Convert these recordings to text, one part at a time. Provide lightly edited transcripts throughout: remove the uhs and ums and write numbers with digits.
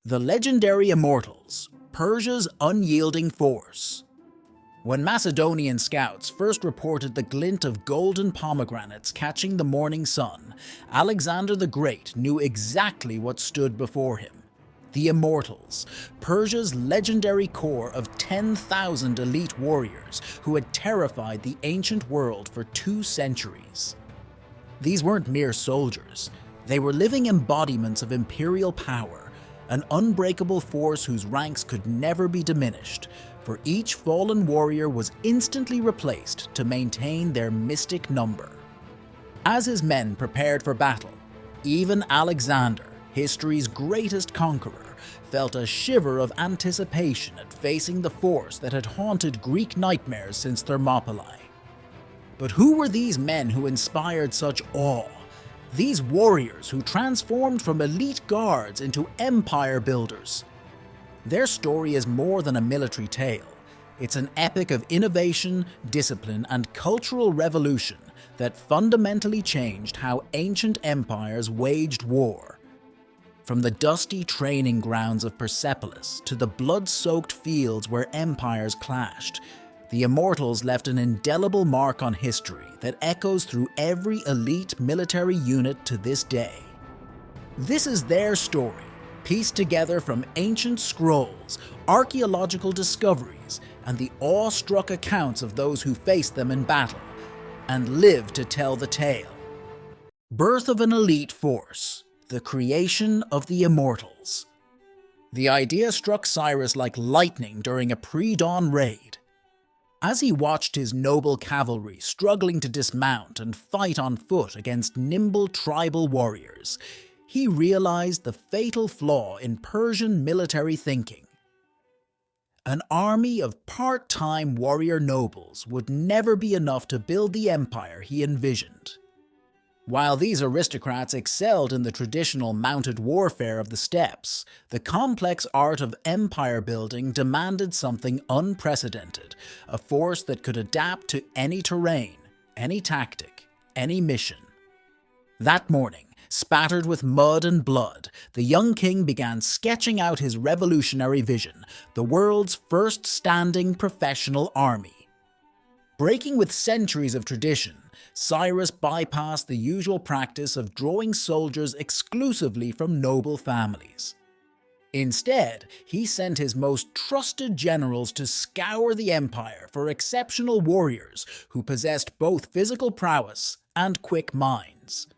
The legendary Immortals, Persia's unyielding force. When Macedonian scouts first reported the glint of golden pomegranates catching the morning sun, Alexander the Great knew exactly what stood before him. The Immortals, Persia's legendary corps of 10,000 elite warriors who had terrified the ancient world for 2 centuries. These weren't mere soldiers. They were living embodiments of imperial power, an unbreakable force whose ranks could never be diminished, for each fallen warrior was instantly replaced to maintain their mystic number. As his men prepared for battle, even Alexander, history's greatest conqueror, felt a shiver of anticipation at facing the force that had haunted Greek nightmares since Thermopylae. But who were these men who inspired such awe? These warriors who transformed from elite guards into empire builders. Their story is more than a military tale. It's an epic of innovation, discipline, and cultural revolution that fundamentally changed how ancient empires waged war. From the dusty training grounds of Persepolis to the blood-soaked fields where empires clashed, the Immortals left an indelible mark on history that echoes through every elite military unit to this day. This is their story, pieced together from ancient scrolls, archaeological discoveries, and the awe-struck accounts of those who faced them in battle, and lived to tell the tale. Birth of an elite force, the creation of the Immortals. The idea struck Cyrus like lightning during a pre-dawn raid. As he watched his noble cavalry struggling to dismount and fight on foot against nimble tribal warriors, he realized the fatal flaw in Persian military thinking. An army of part-time warrior nobles would never be enough to build the empire he envisioned. While these aristocrats excelled in the traditional mounted warfare of the steppes, the complex art of empire building demanded something unprecedented, a force that could adapt to any terrain, any tactic, any mission. That morning, spattered with mud and blood, the young king began sketching out his revolutionary vision, the world's first standing professional army. Breaking with centuries of tradition, Cyrus bypassed the usual practice of drawing soldiers exclusively from noble families. Instead, he sent his most trusted generals to scour the empire for exceptional warriors who possessed both physical prowess and quick minds.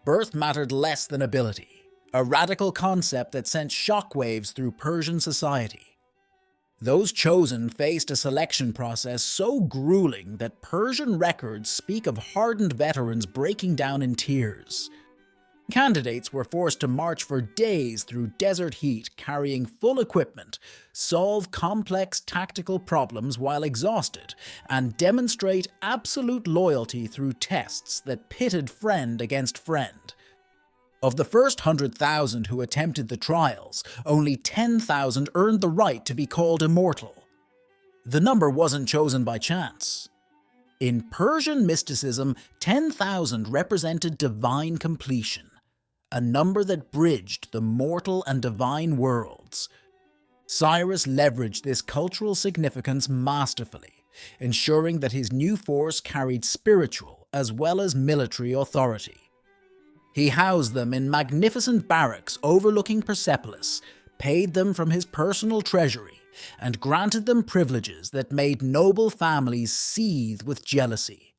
Birth mattered less than ability, a radical concept that sent shockwaves through Persian society. Those chosen faced a selection process so grueling that Persian records speak of hardened veterans breaking down in tears. Candidates were forced to march for days through desert heat carrying full equipment, solve complex tactical problems while exhausted, and demonstrate absolute loyalty through tests that pitted friend against friend. Of the first 100,000 who attempted the trials, only 10,000 earned the right to be called immortal. The number wasn't chosen by chance. In Persian mysticism, 10,000 represented divine completion, a number that bridged the mortal and divine worlds. Cyrus leveraged this cultural significance masterfully, ensuring that his new force carried spiritual as well as military authority. He housed them in magnificent barracks overlooking Persepolis, paid them from his personal treasury, and granted them privileges that made noble families seethe with jealousy.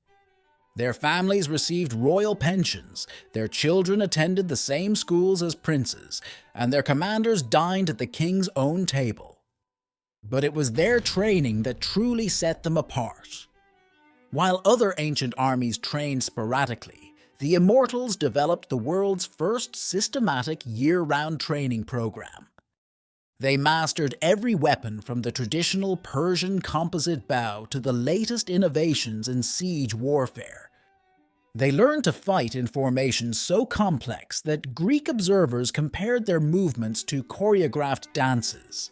Their families received royal pensions, their children attended the same schools as princes, and their commanders dined at the king's own table. But it was their training that truly set them apart. While other ancient armies trained sporadically, the Immortals developed the world's first systematic year-round training program. They mastered every weapon from the traditional Persian composite bow to the latest innovations in siege warfare. They learned to fight in formations so complex that Greek observers compared their movements to choreographed dances.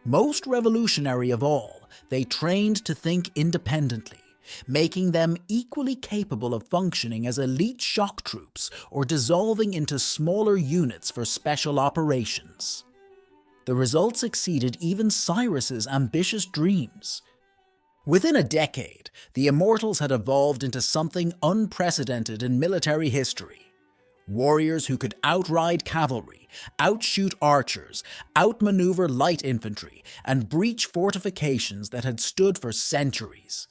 Most revolutionary of all, they trained to think independently, making them equally capable of functioning as elite shock troops or dissolving into smaller units for special operations. The results exceeded even Cyrus's ambitious dreams. Within a decade, the Immortals had evolved into something unprecedented in military history. Warriors who could outride cavalry, outshoot archers, outmaneuver light infantry, and breach fortifications that had stood for centuries.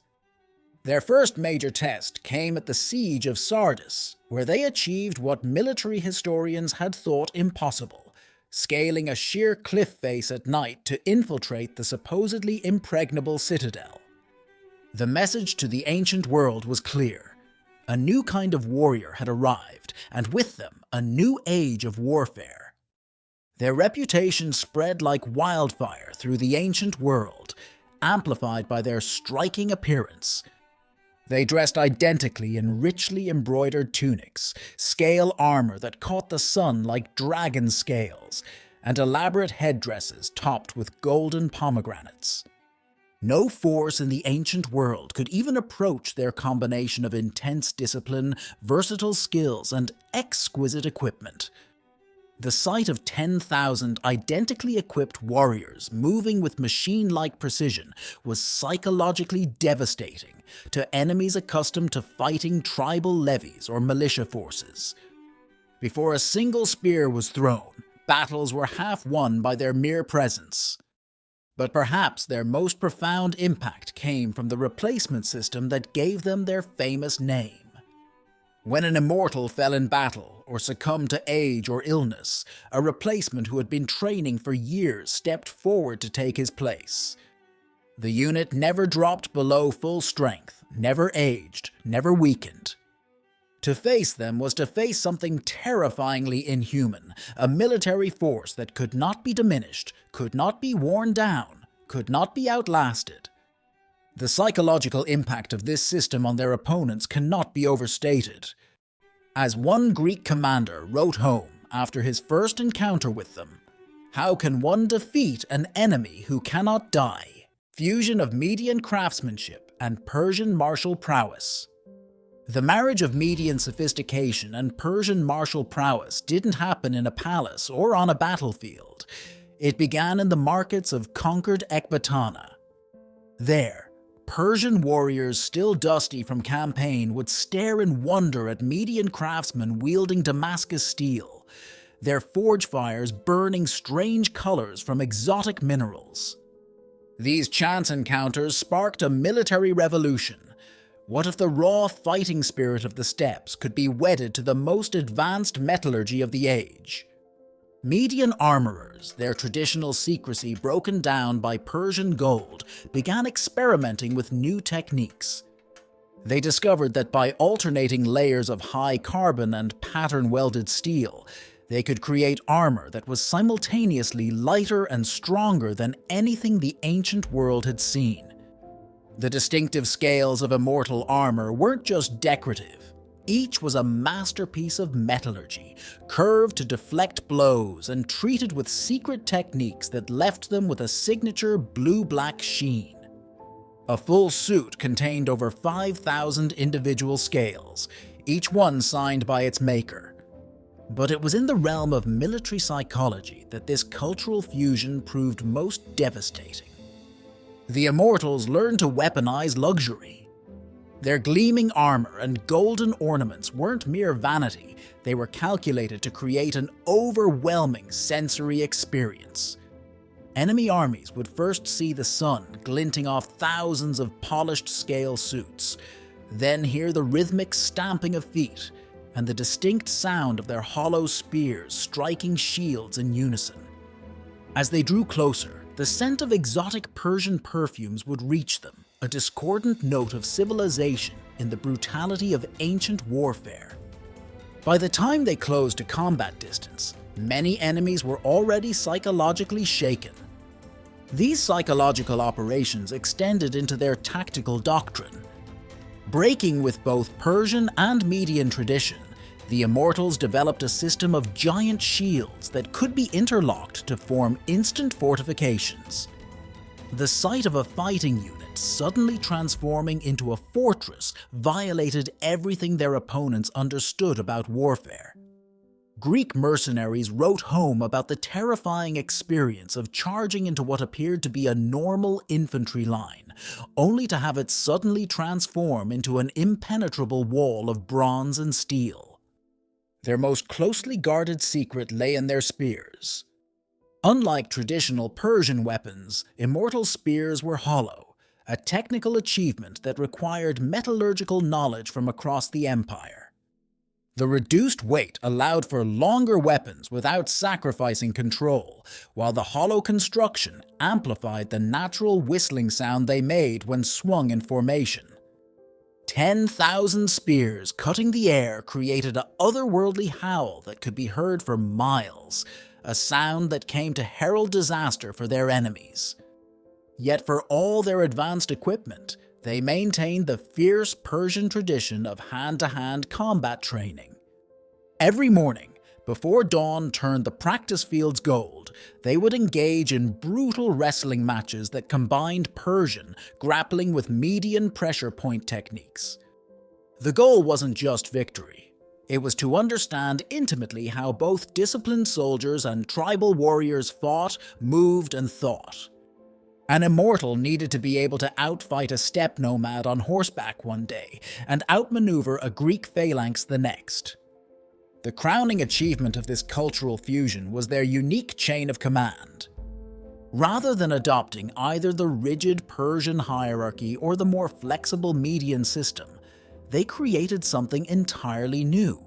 Their first major test came at the Siege of Sardis, where they achieved what military historians had thought impossible, scaling a sheer cliff face at night to infiltrate the supposedly impregnable citadel. The message to the ancient world was clear. A new kind of warrior had arrived, and with them, a new age of warfare. Their reputation spread like wildfire through the ancient world, amplified by their striking appearance. They dressed identically in richly embroidered tunics, scale armor that caught the sun like dragon scales, and elaborate headdresses topped with golden pomegranates. No force in the ancient world could even approach their combination of intense discipline, versatile skills, and exquisite equipment. The sight of 10,000 identically equipped warriors moving with machine-like precision was psychologically devastating to enemies accustomed to fighting tribal levies or militia forces. Before a single spear was thrown, battles were half won by their mere presence. But perhaps their most profound impact came from the replacement system that gave them their famous name. When an immortal fell in battle or succumbed to age or illness, a replacement who had been training for years stepped forward to take his place. The unit never dropped below full strength, never aged, never weakened. To face them was to face something terrifyingly inhuman, a military force that could not be diminished, could not be worn down, could not be outlasted. The psychological impact of this system on their opponents cannot be overstated. As one Greek commander wrote home after his first encounter with them, "How can one defeat an enemy who cannot die?" Fusion of Median craftsmanship and Persian martial prowess. The marriage of Median sophistication and Persian martial prowess didn't happen in a palace or on a battlefield. It began in the markets of conquered Ecbatana. There, Persian warriors still dusty from campaign would stare in wonder at Median craftsmen wielding Damascus steel, their forge fires burning strange colors from exotic minerals. These chance encounters sparked a military revolution. What if the raw fighting spirit of the steppes could be wedded to the most advanced metallurgy of the age? Median armorers, their traditional secrecy broken down by Persian gold, began experimenting with new techniques. They discovered that by alternating layers of high carbon and pattern-welded steel, they could create armor that was simultaneously lighter and stronger than anything the ancient world had seen. The distinctive scales of immortal armor weren't just decorative. Each was a masterpiece of metallurgy, curved to deflect blows and treated with secret techniques that left them with a signature blue-black sheen. A full suit contained over 5,000 individual scales, each one signed by its maker. But it was in the realm of military psychology that this cultural fusion proved most devastating. The Immortals learned to weaponize luxury. Their gleaming armor and golden ornaments weren't mere vanity, they were calculated to create an overwhelming sensory experience. Enemy armies would first see the sun glinting off thousands of polished scale suits, then hear the rhythmic stamping of feet and the distinct sound of their hollow spears striking shields in unison. As they drew closer, the scent of exotic Persian perfumes would reach them, a discordant note of civilization in the brutality of ancient warfare. By the time they closed to combat distance, many enemies were already psychologically shaken. These psychological operations extended into their tactical doctrine. Breaking with both Persian and Median tradition, the Immortals developed a system of giant shields that could be interlocked to form instant fortifications. The sight of a fighting unit suddenly transforming into a fortress violated everything their opponents understood about warfare. Greek mercenaries wrote home about the terrifying experience of charging into what appeared to be a normal infantry line, only to have it suddenly transform into an impenetrable wall of bronze and steel. Their most closely guarded secret lay in their spears. Unlike traditional Persian weapons, immortal spears were hollow, a technical achievement that required metallurgical knowledge from across the empire. The reduced weight allowed for longer weapons without sacrificing control, while the hollow construction amplified the natural whistling sound they made when swung in formation. 10,000 spears cutting the air created an otherworldly howl that could be heard for miles, a sound that came to herald disaster for their enemies. Yet for all their advanced equipment, they maintained the fierce Persian tradition of hand-to-hand combat training. Every morning, before dawn turned the practice fields gold, they would engage in brutal wrestling matches that combined Persian grappling with median pressure point techniques. The goal wasn't just victory. It was to understand intimately how both disciplined soldiers and tribal warriors fought, moved, and thought. An immortal needed to be able to outfight a steppe nomad on horseback one day and outmaneuver a Greek phalanx the next. The crowning achievement of this cultural fusion was their unique chain of command. Rather than adopting either the rigid Persian hierarchy or the more flexible Median system, they created something entirely new.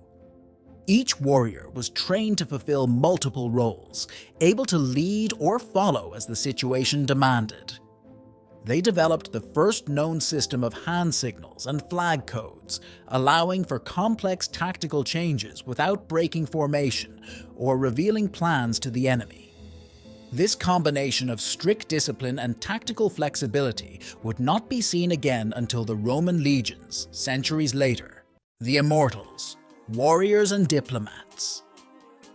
Each warrior was trained to fulfill multiple roles, able to lead or follow as the situation demanded. They developed the first known system of hand signals and flag codes, allowing for complex tactical changes without breaking formation or revealing plans to the enemy. This combination of strict discipline and tactical flexibility would not be seen again until the Roman legions, centuries later. The Immortals, warriors and diplomats.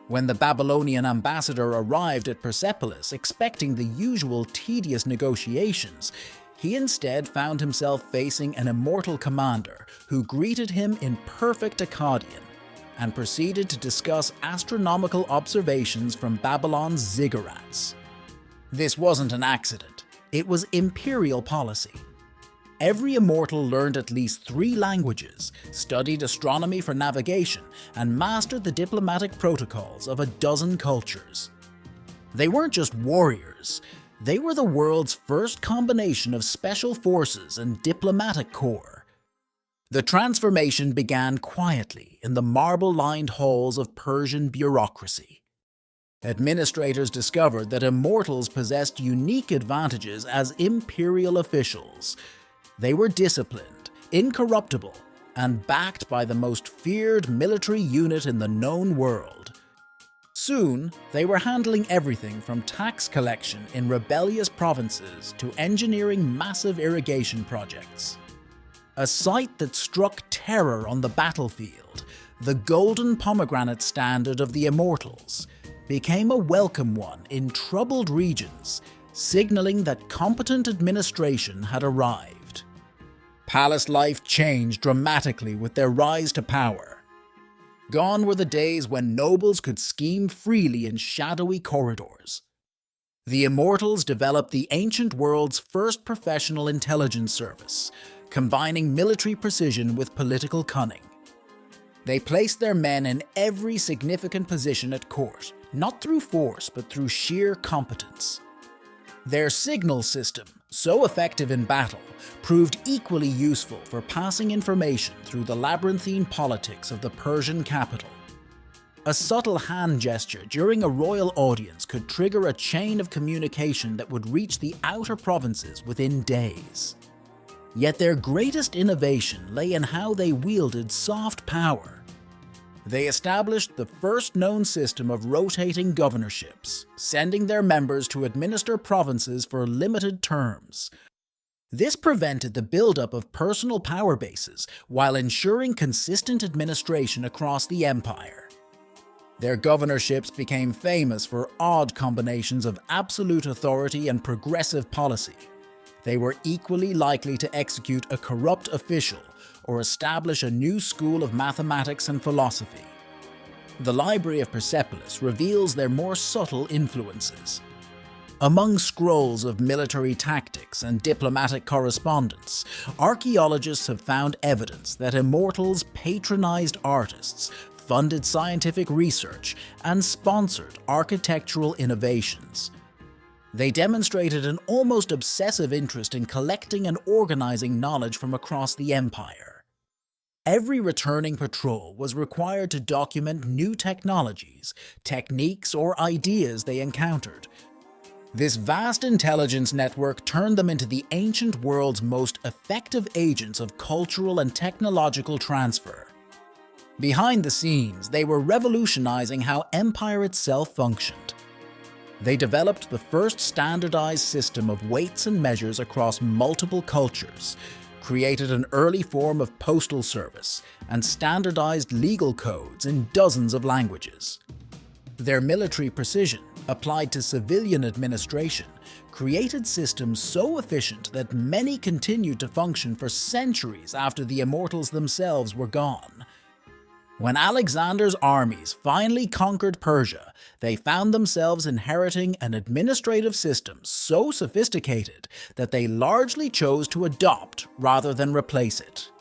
When the Babylonian ambassador arrived at Persepolis expecting the usual tedious negotiations, he instead found himself facing an immortal commander who greeted him in perfect Akkadian and proceeded to discuss astronomical observations from Babylon's ziggurats. This wasn't an accident, it was imperial policy. Every immortal learned at least 3 languages, studied astronomy for navigation, and mastered the diplomatic protocols of a dozen cultures. They weren't just warriors, they were the world's first combination of special forces and diplomatic corps. The transformation began quietly in the marble-lined halls of Persian bureaucracy. Administrators discovered that immortals possessed unique advantages as imperial officials. They were disciplined, incorruptible, and backed by the most feared military unit in the known world. Soon, they were handling everything from tax collection in rebellious provinces to engineering massive irrigation projects. A sight that struck terror on the battlefield, the golden pomegranate standard of the Immortals, became a welcome one in troubled regions, signaling that competent administration had arrived. Palace life changed dramatically with their rise to power. Gone were the days when nobles could scheme freely in shadowy corridors. The Immortals developed the ancient world's first professional intelligence service, combining military precision with political cunning. They placed their men in every significant position at court, not through force but through sheer competence. Their signal system, so effective in battle, proved equally useful for passing information through the labyrinthine politics of the Persian capital. A subtle hand gesture during a royal audience could trigger a chain of communication that would reach the outer provinces within days. Yet their greatest innovation lay in how they wielded soft power. They established the first known system of rotating governorships, sending their members to administer provinces for limited terms. This prevented the buildup of personal power bases while ensuring consistent administration across the empire. Their governorships became famous for odd combinations of absolute authority and progressive policy. They were equally likely to execute a corrupt official or establish a new school of mathematics and philosophy. The Library of Persepolis reveals their more subtle influences. Among scrolls of military tactics and diplomatic correspondence, archaeologists have found evidence that immortals patronized artists, funded scientific research, and sponsored architectural innovations. They demonstrated an almost obsessive interest in collecting and organizing knowledge from across the empire. Every returning patrol was required to document new technologies, techniques, or ideas they encountered. This vast intelligence network turned them into the ancient world's most effective agents of cultural and technological transfer. Behind the scenes, they were revolutionizing how empire itself functioned. They developed the first standardized system of weights and measures across multiple cultures, created an early form of postal service, and standardized legal codes in dozens of languages. Their military precision, applied to civilian administration, created systems so efficient that many continued to function for centuries after the Immortals themselves were gone. When Alexander's armies finally conquered Persia, they found themselves inheriting an administrative system so sophisticated that they largely chose to adopt rather than replace it.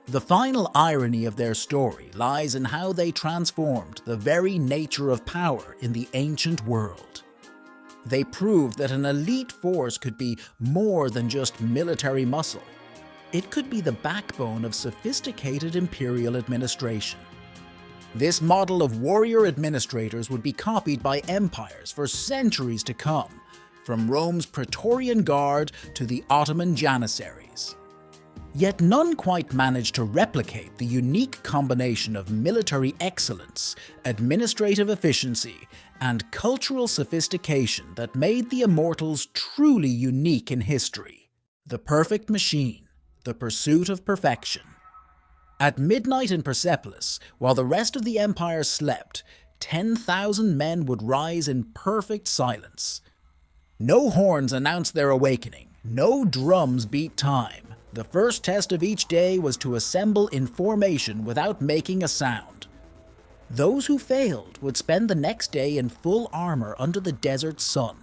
The final irony of their story lies in how they transformed the very nature of power in the ancient world. They proved that an elite force could be more than just military muscle. It could be the backbone of sophisticated imperial administration. This model of warrior administrators would be copied by empires for centuries to come, from Rome's Praetorian Guard to the Ottoman Janissaries. Yet none quite managed to replicate the unique combination of military excellence, administrative efficiency, and cultural sophistication that made the Immortals truly unique in history. The perfect machine, the pursuit of perfection. At midnight in Persepolis, while the rest of the empire slept, 10,000 men would rise in perfect silence. No horns announced their awakening, no drums beat time. The first test of each day was to assemble in formation without making a sound. Those who failed would spend the next day in full armor under the desert sun.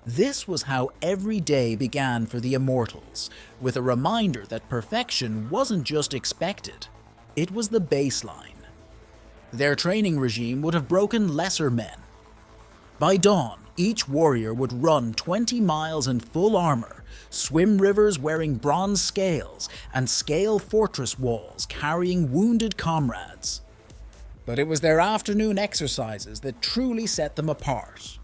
This was how every day began for the Immortals, with a reminder that perfection wasn't just expected, it was the baseline. Their training regime would have broken lesser men. By dawn, each warrior would run 20 miles in full armor, swim rivers wearing bronze scales, and scale fortress walls carrying wounded comrades. But it was their afternoon exercises that truly set them apart.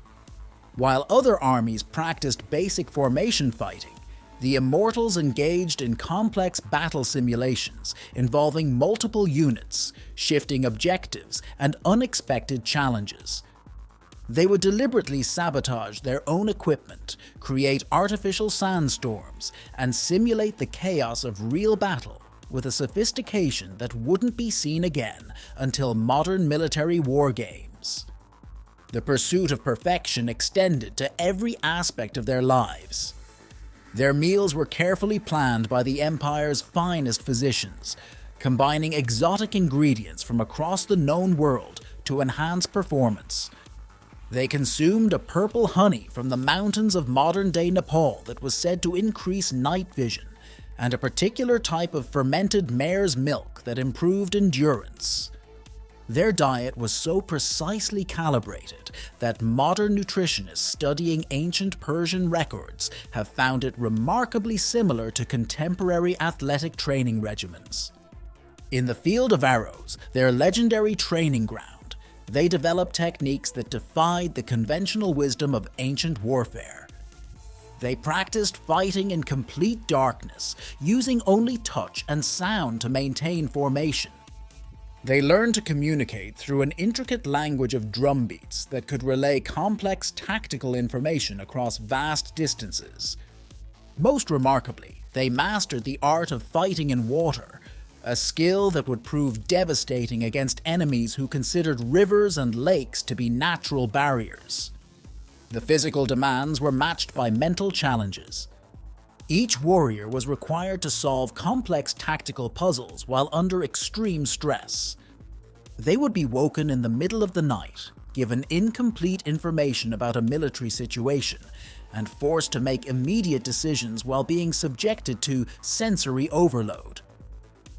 While other armies practiced basic formation fighting, the Immortals engaged in complex battle simulations involving multiple units, shifting objectives, and unexpected challenges. They would deliberately sabotage their own equipment, create artificial sandstorms, and simulate the chaos of real battle with a sophistication that wouldn't be seen again until modern military war games. The pursuit of perfection extended to every aspect of their lives. Their meals were carefully planned by the Empire's finest physicians, combining exotic ingredients from across the known world to enhance performance. They consumed a purple honey from the mountains of modern-day Nepal that was said to increase night vision, and a particular type of fermented mare's milk that improved endurance. Their diet was so precisely calibrated that modern nutritionists studying ancient Persian records have found it remarkably similar to contemporary athletic training regimens. In the field of arrows, their legendary training ground, they developed techniques that defied the conventional wisdom of ancient warfare. They practiced fighting in complete darkness, using only touch and sound to maintain formation. They learned to communicate through an intricate language of drumbeats that could relay complex tactical information across vast distances. Most remarkably, they mastered the art of fighting in water, a skill that would prove devastating against enemies who considered rivers and lakes to be natural barriers. The physical demands were matched by mental challenges. Each warrior was required to solve complex tactical puzzles while under extreme stress. They would be woken in the middle of the night, given incomplete information about a military situation, and forced to make immediate decisions while being subjected to sensory overload.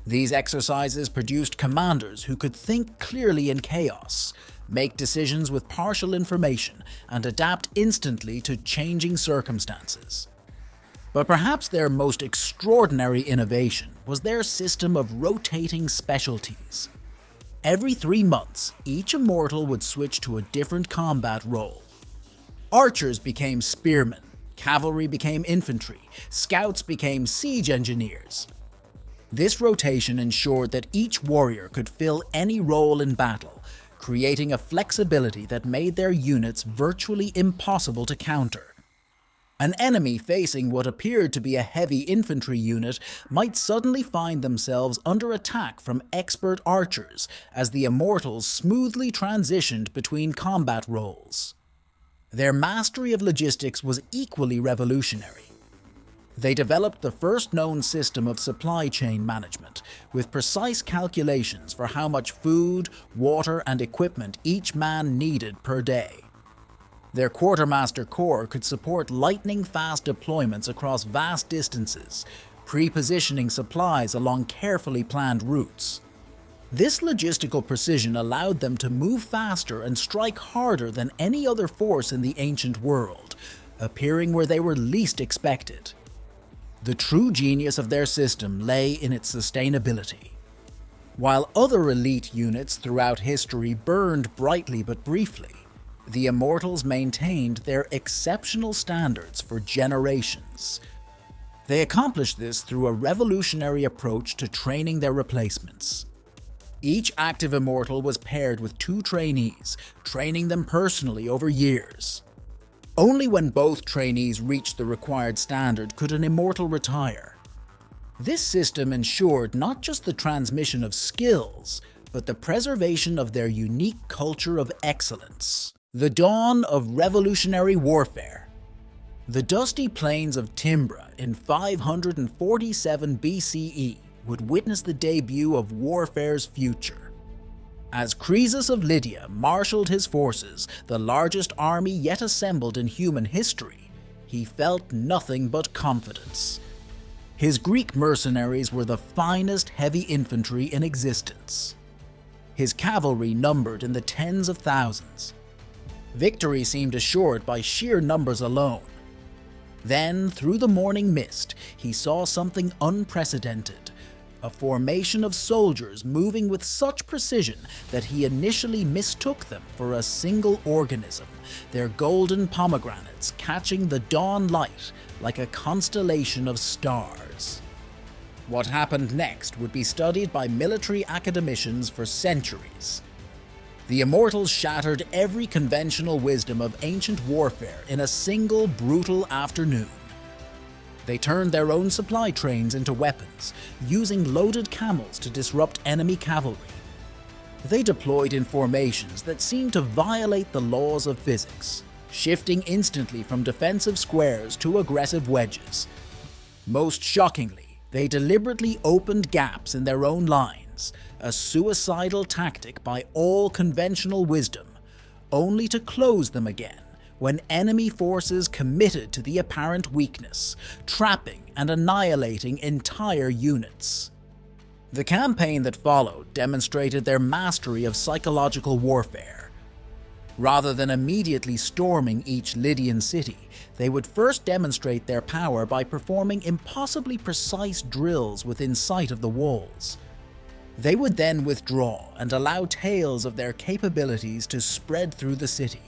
These exercises produced commanders who could think clearly in chaos, make decisions with partial information, and adapt instantly to changing circumstances. But perhaps their most extraordinary innovation was their system of rotating specialties. Every 3 months, each immortal would switch to a different combat role. Archers became spearmen, cavalry became infantry, scouts became siege engineers. This rotation ensured that each warrior could fill any role in battle, creating a flexibility that made their units virtually impossible to counter. An enemy facing what appeared to be a heavy infantry unit might suddenly find themselves under attack from expert archers as the Immortals smoothly transitioned between combat roles. Their mastery of logistics was equally revolutionary. They developed the first known system of supply chain management, with precise calculations for how much food, water, and equipment each man needed per day. Their quartermaster corps could support lightning-fast deployments across vast distances, pre-positioning supplies along carefully planned routes. This logistical precision allowed them to move faster and strike harder than any other force in the ancient world, appearing where they were least expected. The true genius of their system lay in its sustainability. While other elite units throughout history burned brightly but briefly, the Immortals maintained their exceptional standards for generations. They accomplished this through a revolutionary approach to training their replacements. Each active Immortal was paired with 2 trainees, training them personally over years. Only when both trainees reached the required standard could an Immortal retire. This system ensured not just the transmission of skills, but the preservation of their unique culture of excellence. The dawn of revolutionary warfare. The dusty plains of Thymbra in 547 BCE would witness the debut of warfare's future. As Croesus of Lydia marshaled his forces, the largest army yet assembled in human history, he felt nothing but confidence. His Greek mercenaries were the finest heavy infantry in existence. His cavalry numbered in the tens of thousands. Victory seemed assured by sheer numbers alone. Then, through the morning mist, he saw something unprecedented, a formation of soldiers moving with such precision that he initially mistook them for a single organism, their golden pomegranates catching the dawn light like a constellation of stars. What happened next would be studied by military academicians for centuries. The Immortals shattered every conventional wisdom of ancient warfare in a single brutal afternoon. They turned their own supply trains into weapons, using loaded camels to disrupt enemy cavalry. They deployed in formations that seemed to violate the laws of physics, shifting instantly from defensive squares to aggressive wedges. Most shockingly, they deliberately opened gaps in their own lines, a suicidal tactic by all conventional wisdom, only to close them again when enemy forces committed to the apparent weakness, trapping and annihilating entire units. The campaign that followed demonstrated their mastery of psychological warfare. Rather than immediately storming each Lydian city, they would first demonstrate their power by performing impossibly precise drills within sight of the walls. They would then withdraw and allow tales of their capabilities to spread through the city.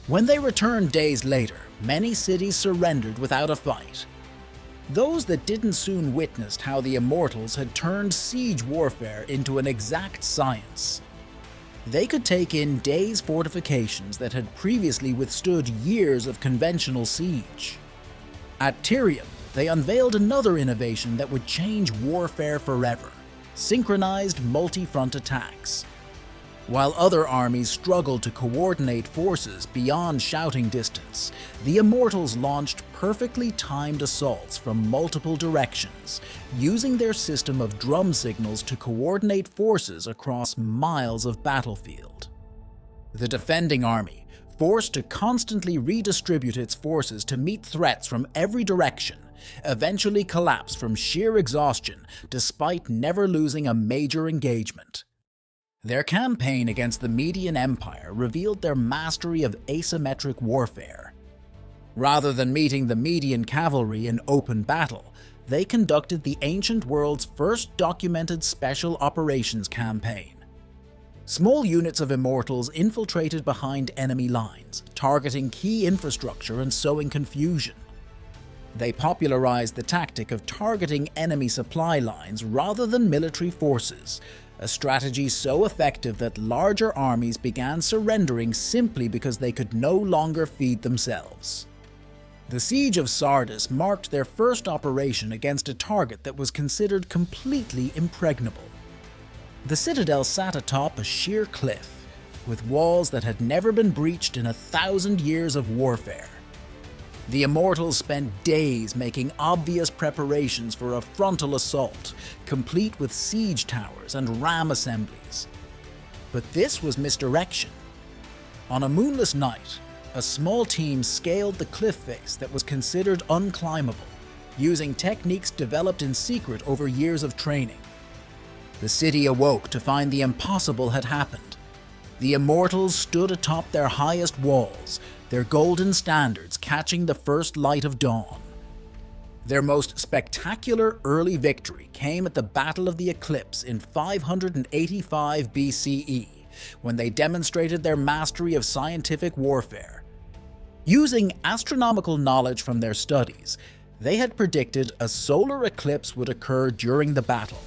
When they returned days later, many cities surrendered without a fight. Those that didn't soon witnessed how the Immortals had turned siege warfare into an exact science. They could take in days' fortifications that had previously withstood years of conventional siege. At Tyrium, they unveiled another innovation that would change warfare forever: synchronized multi-front attacks. While other armies struggled to coordinate forces beyond shouting distance, the Immortals launched perfectly timed assaults from multiple directions, using their system of drum signals to coordinate forces across miles of battlefield. The defending army, forced to constantly redistribute its forces to meet threats from every direction, eventually collapsed from sheer exhaustion despite never losing a major engagement. Their campaign against the Median Empire revealed their mastery of asymmetric warfare. Rather than meeting the Median cavalry in open battle, they conducted the ancient world's first documented special operations campaign. Small units of Immortals infiltrated behind enemy lines, targeting key infrastructure and sowing confusion. They popularized the tactic of targeting enemy supply lines rather than military forces, a strategy so effective that larger armies began surrendering simply because they could no longer feed themselves. The Siege of Sardis marked their first operation against a target that was considered completely impregnable. The citadel sat atop a sheer cliff, with walls that had never been breached in 1,000 years of warfare. The Immortals spent days making obvious preparations for a frontal assault, complete with siege towers and ram assemblies. But this was misdirection. On a moonless night, a small team scaled the cliff face that was considered unclimbable, using techniques developed in secret over years of training. The city awoke to find the impossible had happened. The Immortals stood atop their highest walls, their golden standards catching the first light of dawn. Their most spectacular early victory came at the Battle of the Eclipse in 585 BCE, when they demonstrated their mastery of scientific warfare. Using astronomical knowledge from their studies, they had predicted a solar eclipse would occur during the battle.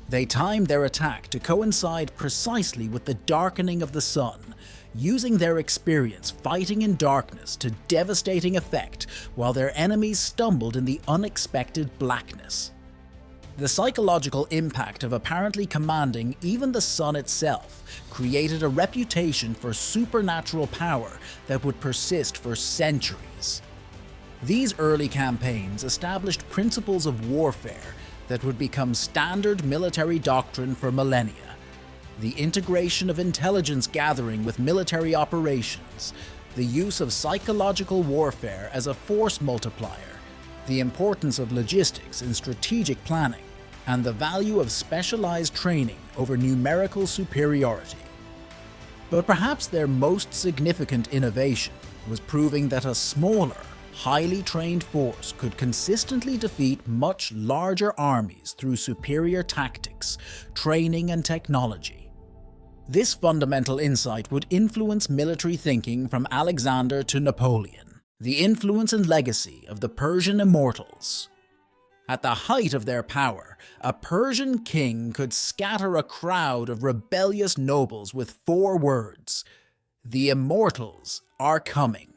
They timed their attack to coincide precisely with the darkening of the sun, using their experience fighting in darkness to devastating effect while their enemies stumbled in the unexpected blackness. The psychological impact of apparently commanding even the sun itself created a reputation for supernatural power that would persist for centuries. These early campaigns established principles of warfare that would become standard military doctrine for millennia. The integration of intelligence gathering with military operations, the use of psychological warfare as a force multiplier, the importance of logistics in strategic planning, and the value of specialized training over numerical superiority. But perhaps their most significant innovation was proving that a smaller, highly trained force could consistently defeat much larger armies through superior tactics, training, and technology. This fundamental insight would influence military thinking from Alexander to Napoleon, the influence and legacy of the Persian Immortals. At the height of their power, a Persian king could scatter a crowd of rebellious nobles with 4 words: "The Immortals are coming."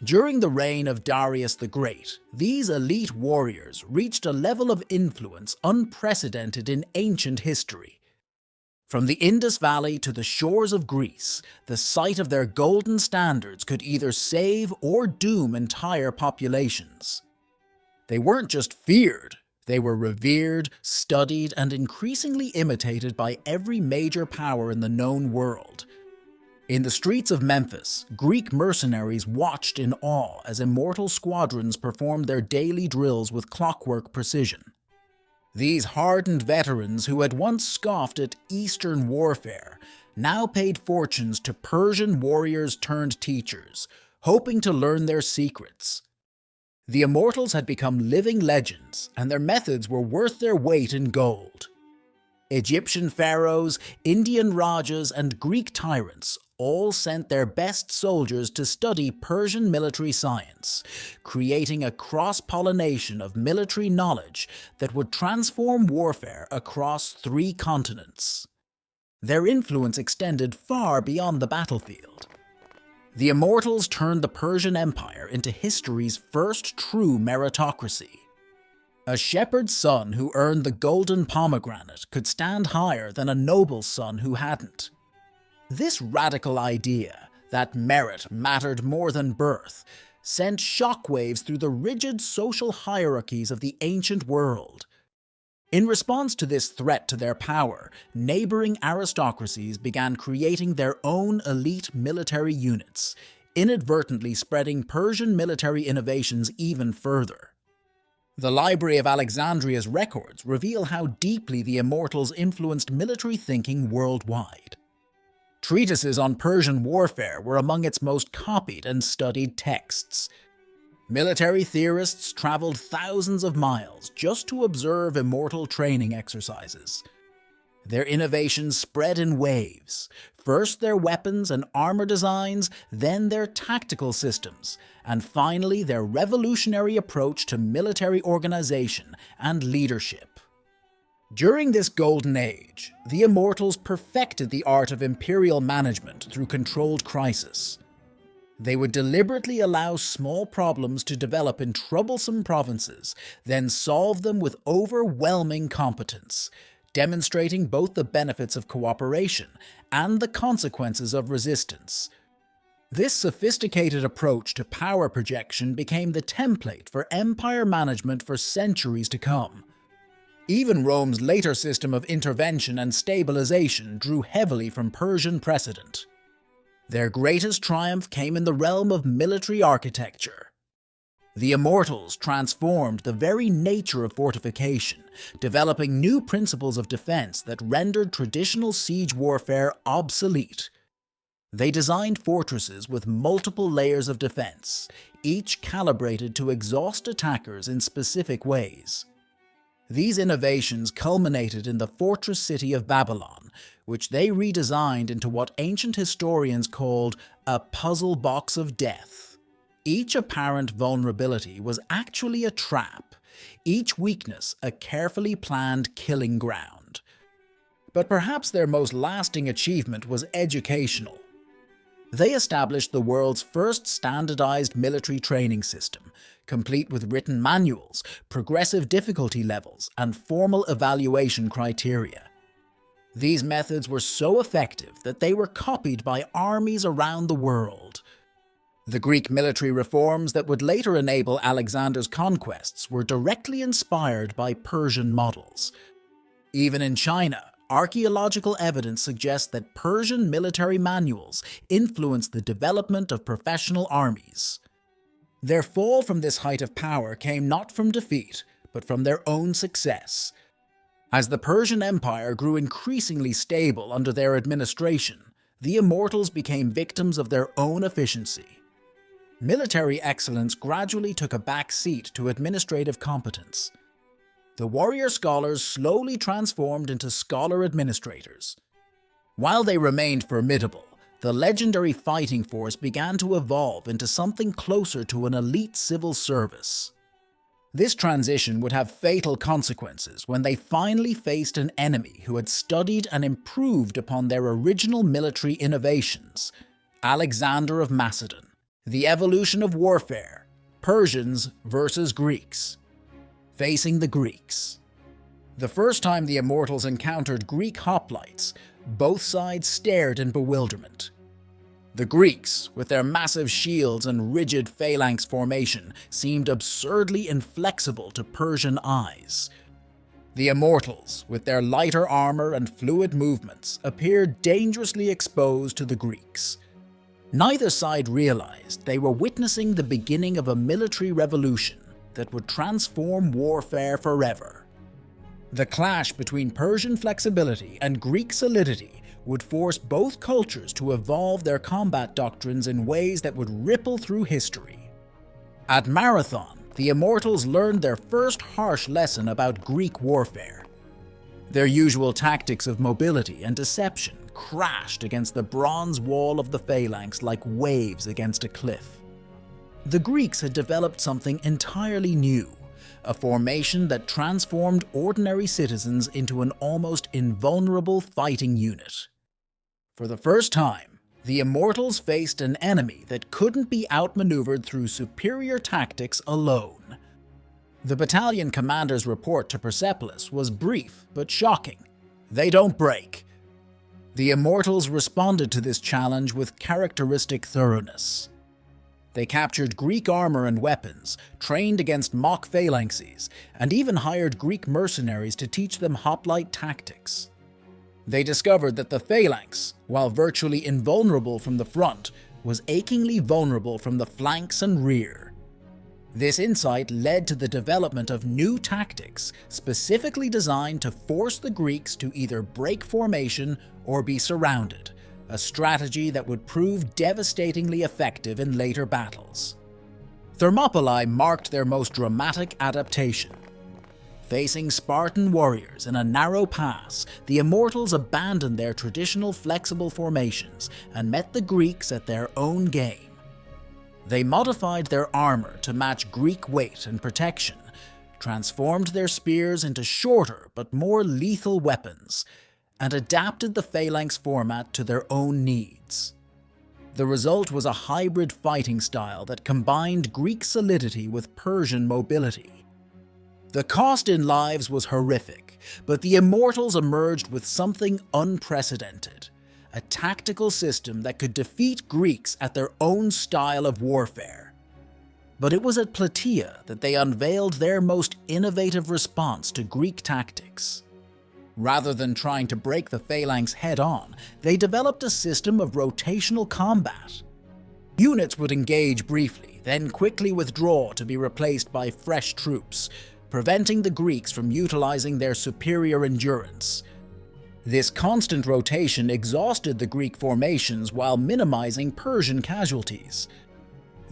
During the reign of Darius the Great, these elite warriors reached a level of influence unprecedented in ancient history. From the Indus Valley to the shores of Greece, the sight of their golden standards could either save or doom entire populations. They weren't just feared, they were revered, studied, and increasingly imitated by every major power in the known world. In the streets of Memphis, Greek mercenaries watched in awe as immortal squadrons performed their daily drills with clockwork precision. These hardened veterans who had once scoffed at Eastern warfare now paid fortunes to Persian warriors turned teachers, hoping to learn their secrets. The Immortals had become living legends, and their methods were worth their weight in gold. Egyptian pharaohs, Indian rajas, and Greek tyrants all sent their best soldiers to study Persian military science, creating a cross-pollination of military knowledge that would transform warfare across 3 continents. Their influence extended far beyond the battlefield. The Immortals turned the Persian Empire into history's first true meritocracy. A shepherd's son who earned the golden pomegranate could stand higher than a noble's son who hadn't. This radical idea, that merit mattered more than birth, sent shockwaves through the rigid social hierarchies of the ancient world. In response to this threat to their power, neighboring aristocracies began creating their own elite military units, inadvertently spreading Persian military innovations even further. The Library of Alexandria's records reveal how deeply the Immortals influenced military thinking worldwide. Treatises on Persian warfare were among its most copied and studied texts. Military theorists traveled thousands of miles just to observe immortal training exercises. Their innovations spread in waves, first their weapons and armor designs, then their tactical systems, and finally their revolutionary approach to military organization and leadership. During this golden age, the Immortals perfected the art of imperial management through controlled crisis. They would deliberately allow small problems to develop in troublesome provinces, then solve them with overwhelming competence, demonstrating both the benefits of cooperation and the consequences of resistance. This sophisticated approach to power projection became the template for empire management for centuries to come. Even Rome's later system of intervention and stabilization drew heavily from Persian precedent. Their greatest triumph came in the realm of military architecture. The Immortals transformed the very nature of fortification, developing new principles of defense that rendered traditional siege warfare obsolete. They designed fortresses with multiple layers of defense, each calibrated to exhaust attackers in specific ways. These innovations culminated in the fortress city of Babylon, which they redesigned into what ancient historians called a puzzle box of death. Each apparent vulnerability was actually a trap, each weakness a carefully planned killing ground. But perhaps their most lasting achievement was educational. They established the world's first standardized military training system, complete with written manuals, progressive difficulty levels, and formal evaluation criteria. These methods were so effective that they were copied by armies around the world. The Greek military reforms that would later enable Alexander's conquests were directly inspired by Persian models. Even in China, archaeological evidence suggests that Persian military manuals influenced the development of professional armies. Their fall from this height of power came not from defeat, but from their own success. As the Persian Empire grew increasingly stable under their administration, the Immortals became victims of their own efficiency. Military excellence gradually took a back seat to administrative competence. The warrior scholars slowly transformed into scholar administrators. While they remained formidable, the legendary fighting force began to evolve into something closer to an elite civil service. This transition would have fatal consequences when they finally faced an enemy who had studied and improved upon their original military innovations: Alexander of Macedon. The evolution of warfare: Persians versus Greeks. Facing the Greeks. The first time the Immortals encountered Greek hoplites, both sides stared in bewilderment. The Greeks, with their massive shields and rigid phalanx formation, seemed absurdly inflexible to Persian eyes. The Immortals, with their lighter armor and fluid movements, appeared dangerously exposed to the Greeks. Neither side realized they were witnessing the beginning of a military revolution that would transform warfare forever. The clash between Persian flexibility and Greek solidity would force both cultures to evolve their combat doctrines in ways that would ripple through history. At Marathon, the Immortals learned their first harsh lesson about Greek warfare. Their usual tactics of mobility and deception crashed against the bronze wall of the phalanx like waves against a cliff. The Greeks had developed something entirely new, a formation that transformed ordinary citizens into an almost invulnerable fighting unit. For the first time, the Immortals faced an enemy that couldn't be outmaneuvered through superior tactics alone. The battalion commander's report to Persepolis was brief but shocking. "They don't break." The Immortals responded to this challenge with characteristic thoroughness. They captured Greek armor and weapons, trained against mock phalanxes, and even hired Greek mercenaries to teach them hoplite tactics. They discovered that the phalanx, while virtually invulnerable from the front, was achingly vulnerable from the flanks and rear. This insight led to the development of new tactics specifically designed to force the Greeks to either break formation or be surrounded, a strategy that would prove devastatingly effective in later battles. Thermopylae marked their most dramatic adaptation. Facing Spartan warriors in a narrow pass, the Immortals abandoned their traditional flexible formations and met the Greeks at their own game. They modified their armor to match Greek weight and protection, transformed their spears into shorter but more lethal weapons, and adapted the phalanx format to their own needs. The result was a hybrid fighting style that combined Greek solidity with Persian mobility. The cost in lives was horrific, but the Immortals emerged with something unprecedented: a tactical system that could defeat Greeks at their own style of warfare. But it was at Plataea that they unveiled their most innovative response to Greek tactics. Rather than trying to break the phalanx head-on, they developed a system of rotational combat. Units would engage briefly, then quickly withdraw to be replaced by fresh troops, preventing the Greeks from utilizing their superior endurance. This constant rotation exhausted the Greek formations while minimizing Persian casualties.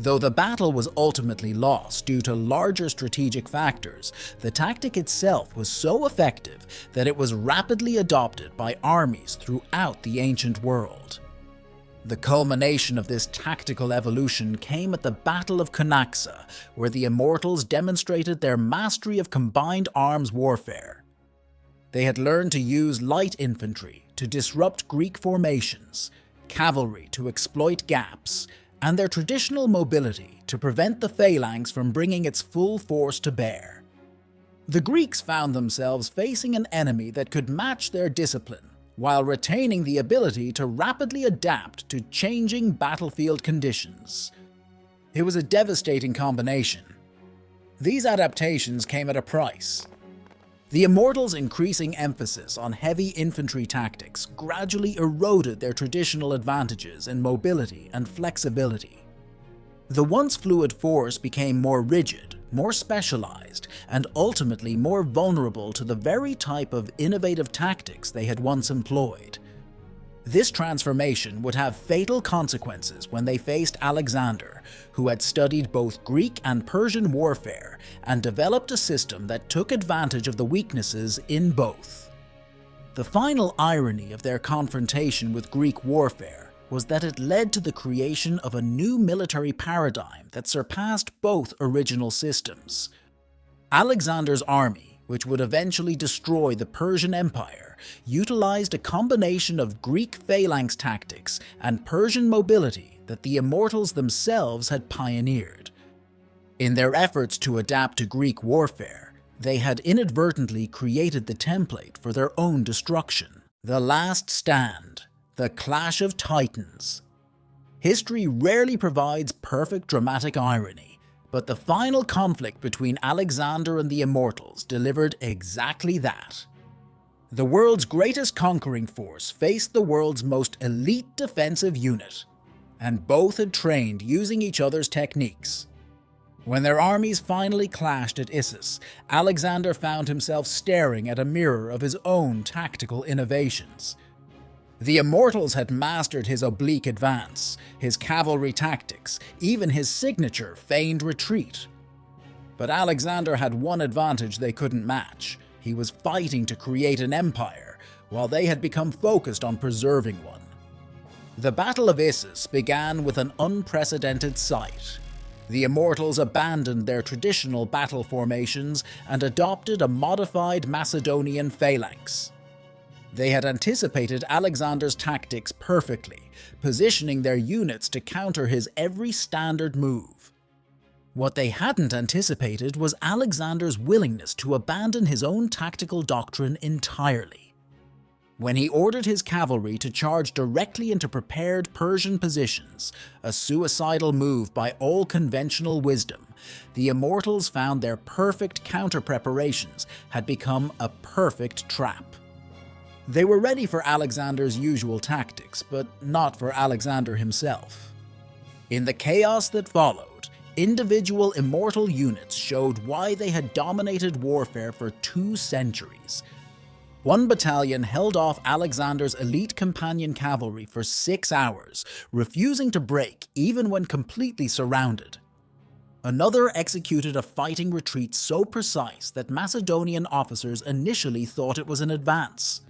Though the battle was ultimately lost due to larger strategic factors, the tactic itself was so effective that it was rapidly adopted by armies throughout the ancient world. The culmination of this tactical evolution came at the Battle of Cunaxa, where the Immortals demonstrated their mastery of combined arms warfare. They had learned to use light infantry to disrupt Greek formations, cavalry to exploit gaps, and their traditional mobility to prevent the phalanx from bringing its full force to bear. The Greeks found themselves facing an enemy that could match their discipline, while retaining the ability to rapidly adapt to changing battlefield conditions. It was a devastating combination. These adaptations came at a price. The Immortals' increasing emphasis on heavy infantry tactics gradually eroded their traditional advantages in mobility and flexibility. The once fluid force became more rigid, more specialized, and ultimately more vulnerable to the very type of innovative tactics they had once employed. This transformation would have fatal consequences when they faced Alexander, who had studied both Greek and Persian warfare and developed a system that took advantage of the weaknesses in both. The final irony of their confrontation with Greek warfare was that it led to the creation of a new military paradigm that surpassed both original systems. Alexander's army, which would eventually destroy the Persian Empire, utilized a combination of Greek phalanx tactics and Persian mobility that the Immortals themselves had pioneered. In their efforts to adapt to Greek warfare, they had inadvertently created the template for their own destruction. The Last Stand, the Clash of Titans. History rarely provides perfect dramatic irony, but the final conflict between Alexander and the Immortals delivered exactly that. The world's greatest conquering force faced the world's most elite defensive unit, and both had trained using each other's techniques. When their armies finally clashed at Issus, Alexander found himself staring at a mirror of his own tactical innovations. The Immortals had mastered his oblique advance, his cavalry tactics, even his signature feigned retreat. But Alexander had one advantage they couldn't match. He was fighting to create an empire, while they had become focused on preserving one. The Battle of Issus began with an unprecedented sight. The Immortals abandoned their traditional battle formations and adopted a modified Macedonian phalanx. They had anticipated Alexander's tactics perfectly, positioning their units to counter his every standard move. What they hadn't anticipated was Alexander's willingness to abandon his own tactical doctrine entirely. when he ordered his cavalry to charge directly into prepared Persian positions, a suicidal move by all conventional wisdom, the Immortals found their perfect counter-preparations had become a perfect trap. They were ready for Alexander's usual tactics, but not for Alexander himself. In the chaos that followed, individual Immortal units showed why they had dominated warfare for 2 centuries. One battalion held off Alexander's elite companion cavalry for 6 hours, refusing to break even when completely surrounded. Another executed a fighting retreat so precise that Macedonian officers initially thought it was an advance.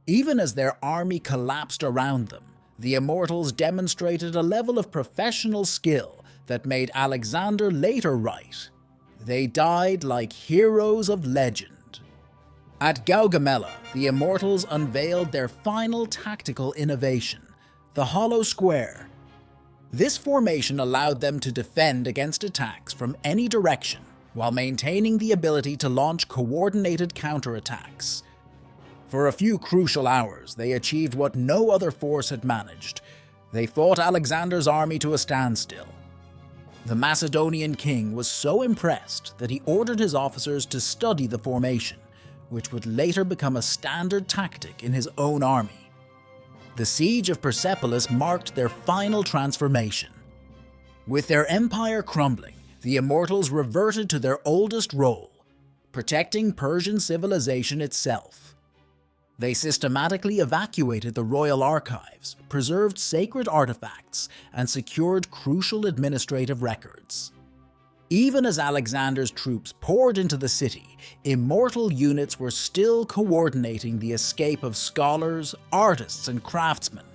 Even as their army collapsed around them, the Immortals demonstrated a level of professional skill that made Alexander later write, "They died like heroes of legend." At Gaugamela, the Immortals unveiled their final tactical innovation, the hollow square. This formation allowed them to defend against attacks from any direction, while maintaining the ability to launch coordinated counterattacks. For a few crucial hours, they achieved what no other force had managed. They fought Alexander's army to a standstill. The Macedonian king was so impressed that he ordered his officers to study the formation, which would later become a standard tactic in his own army. The siege of Persepolis marked their final transformation. With their empire crumbling, the Immortals reverted to their oldest role, protecting Persian civilization itself. They systematically evacuated the royal archives, preserved sacred artifacts, and secured crucial administrative records. Even as Alexander's troops poured into the city, Immortal units were still coordinating the escape of scholars, artists, and craftsmen.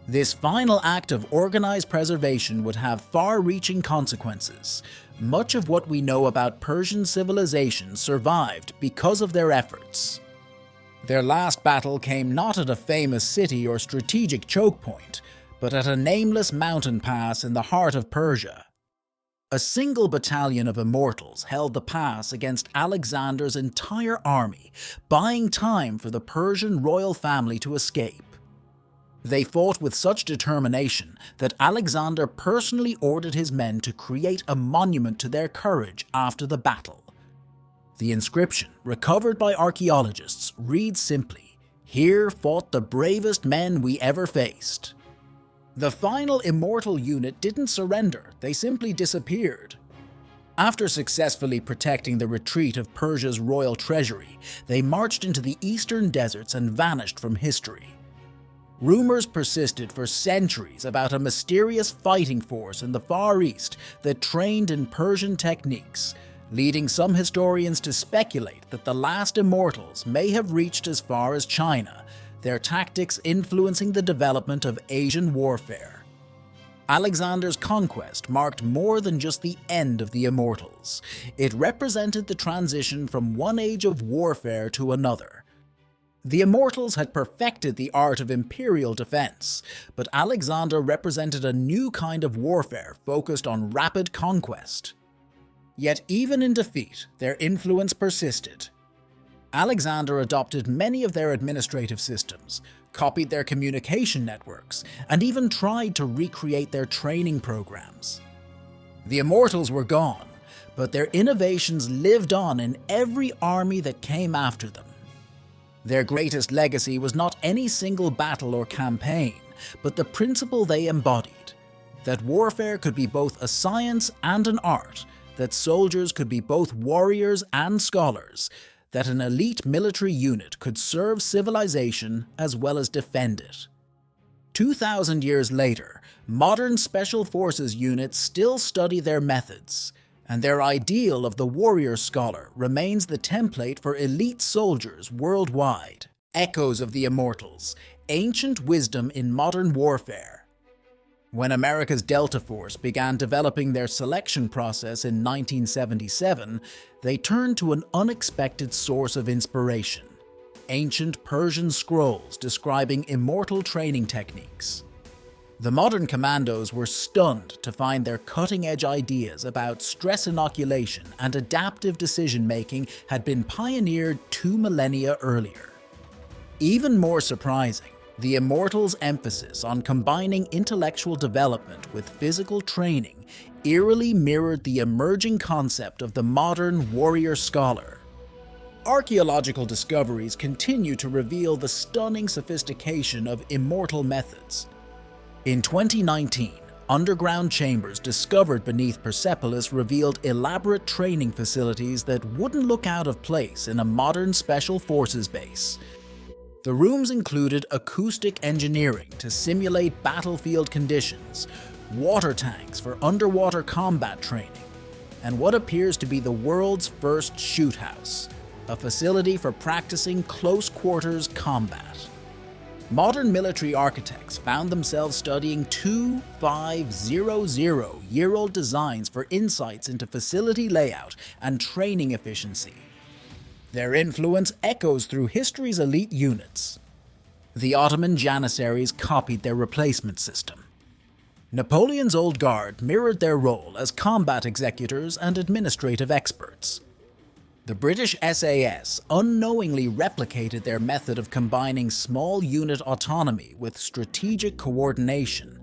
This final act of organized preservation would have far-reaching consequences. Much of what we know about Persian civilization survived because of their efforts. Their last battle came not at a famous city or strategic choke point, but at a nameless mountain pass in the heart of Persia. A single battalion of Immortals held the pass against Alexander's entire army, buying time for the Persian royal family to escape. They fought with such determination that Alexander personally ordered his men to create a monument to their courage after the battle. The inscription, recovered by archaeologists, reads simply, "Here fought the bravest men we ever faced." The final Immortal unit didn't surrender, they simply disappeared. After successfully protecting the retreat of Persia's royal treasury, they marched into the eastern deserts and vanished from history. Rumors persisted for centuries about a mysterious fighting force in the Far East that trained in Persian techniques, leading some historians to speculate that the last Immortals may have reached as far as China, their tactics influencing the development of Asian warfare. Alexander's conquest marked more than just the end of the Immortals. It represented the transition from one age of warfare to another. The Immortals had perfected the art of imperial defense, but Alexander represented a new kind of warfare focused on rapid conquest. Yet even in defeat, their influence persisted. Alexander adopted many of their administrative systems, copied their communication networks, and even tried to recreate their training programs. The Immortals were gone, but their innovations lived on in every army that came after them. Their greatest legacy was not any single battle or campaign, but the principle they embodied, that warfare could be both a science and an art, that soldiers could be both warriors and scholars, that an elite military unit could serve civilization as well as defend it. 2,000 years later, modern special forces units still study their methods, and their ideal of the warrior scholar remains the template for elite soldiers worldwide. Echoes of the Immortals, ancient wisdom in modern warfare. When America's Delta Force began developing their selection process in 1977, they turned to an unexpected source of inspiration: ancient Persian scrolls describing Immortal training techniques. The modern commandos were stunned to find their cutting-edge ideas about stress inoculation and adaptive decision-making had been pioneered 2 millennia earlier. Even more surprising, the Immortals' emphasis on combining intellectual development with physical training eerily mirrored the emerging concept of the modern warrior scholar. Archaeological discoveries continue to reveal the stunning sophistication of immortal methods. In 2019, underground chambers discovered beneath Persepolis revealed elaborate training facilities that wouldn't look out of place in a modern special forces base. The rooms included acoustic engineering to simulate battlefield conditions, water tanks for underwater combat training, and what appears to be the world's first shoot house, a facility for practicing close-quarters combat. Modern military architects found themselves studying 2,500-year-old designs for insights into facility layout and training efficiency. Their influence echoes through history's elite units. The Ottoman Janissaries copied their replacement system. Napoleon's Old Guard mirrored their role as combat executors and administrative experts. The British SAS unknowingly replicated their method of combining small unit autonomy with strategic coordination.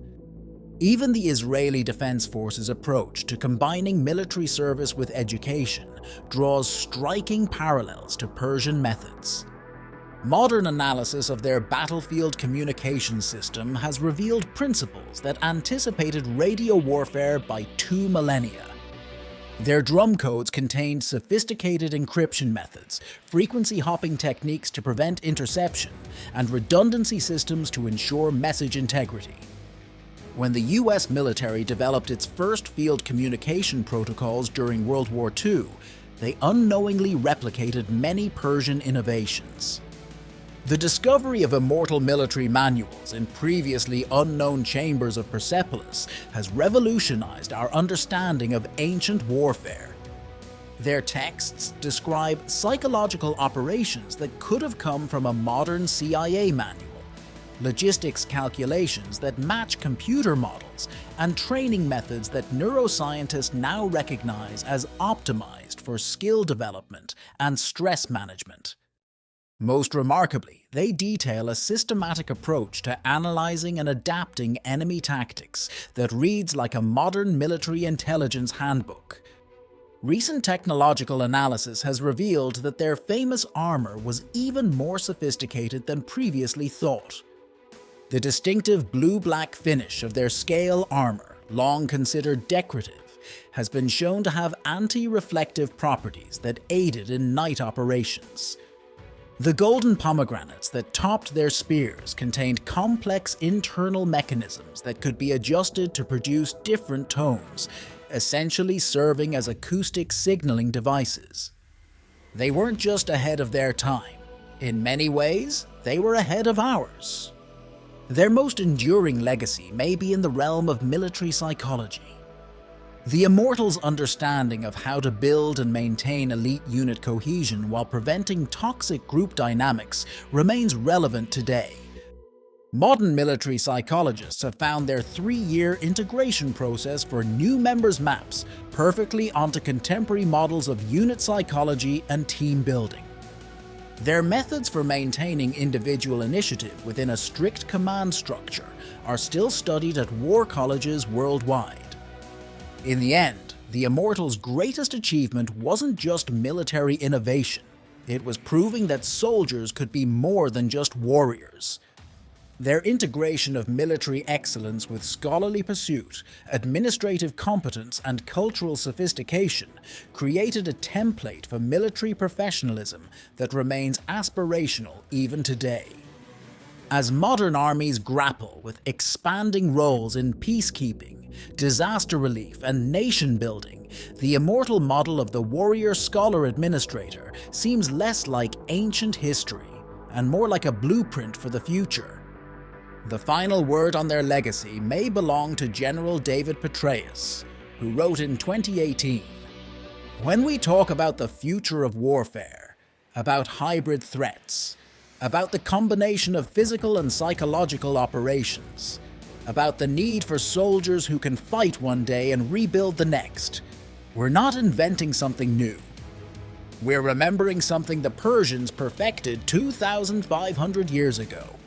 Even the Israeli Defense Forces' approach to combining military service with education draws striking parallels to Persian methods. Modern analysis of their battlefield communication system has revealed principles that anticipated radio warfare by 2 millennia. Their drum codes contained sophisticated encryption methods, frequency hopping techniques to prevent interception, and redundancy systems to ensure message integrity. When the US military developed its first field communication protocols during World War II, they unknowingly replicated many Persian innovations. The discovery of immortal military manuals in previously unknown chambers of Persepolis has revolutionized our understanding of ancient warfare. Their texts describe psychological operations that could have come from a modern CIA manual, logistics calculations that match computer models, and training methods that neuroscientists now recognize as optimized for skill development and stress management. Most remarkably, they detail a systematic approach to analyzing and adapting enemy tactics that reads like a modern military intelligence handbook. Recent technological analysis has revealed that their famous armor was even more sophisticated than previously thought. The distinctive blue-black finish of their scale armor, long considered decorative, has been shown to have anti-reflective properties that aided in night operations. The golden pomegranates that topped their spears contained complex internal mechanisms that could be adjusted to produce different tones, essentially serving as acoustic signaling devices. They weren't just ahead of their time. In many ways, they were ahead of ours. Their most enduring legacy may be in the realm of military psychology. The Immortals' understanding of how to build and maintain elite unit cohesion while preventing toxic group dynamics remains relevant today. Modern military psychologists have found their 3-year integration process for new members' maps perfectly onto contemporary models of unit psychology and team building. Their methods for maintaining individual initiative within a strict command structure are still studied at war colleges worldwide. In the end, the Immortals' greatest achievement wasn't just military innovation. It was proving that soldiers could be more than just warriors. Their integration of military excellence with scholarly pursuit, administrative competence, and cultural sophistication created a template for military professionalism that remains aspirational even today. As modern armies grapple with expanding roles in peacekeeping, disaster relief, and nation building, the immortal model of the warrior-scholar administrator seems less like ancient history and more like a blueprint for the future. The final word on their legacy may belong to General David Petraeus, who wrote in 2018, "When we talk about the future of warfare, about hybrid threats, about the combination of physical and psychological operations, about the need for soldiers who can fight one day and rebuild the next, we're not inventing something new. We're remembering something the Persians perfected 2,500 years ago.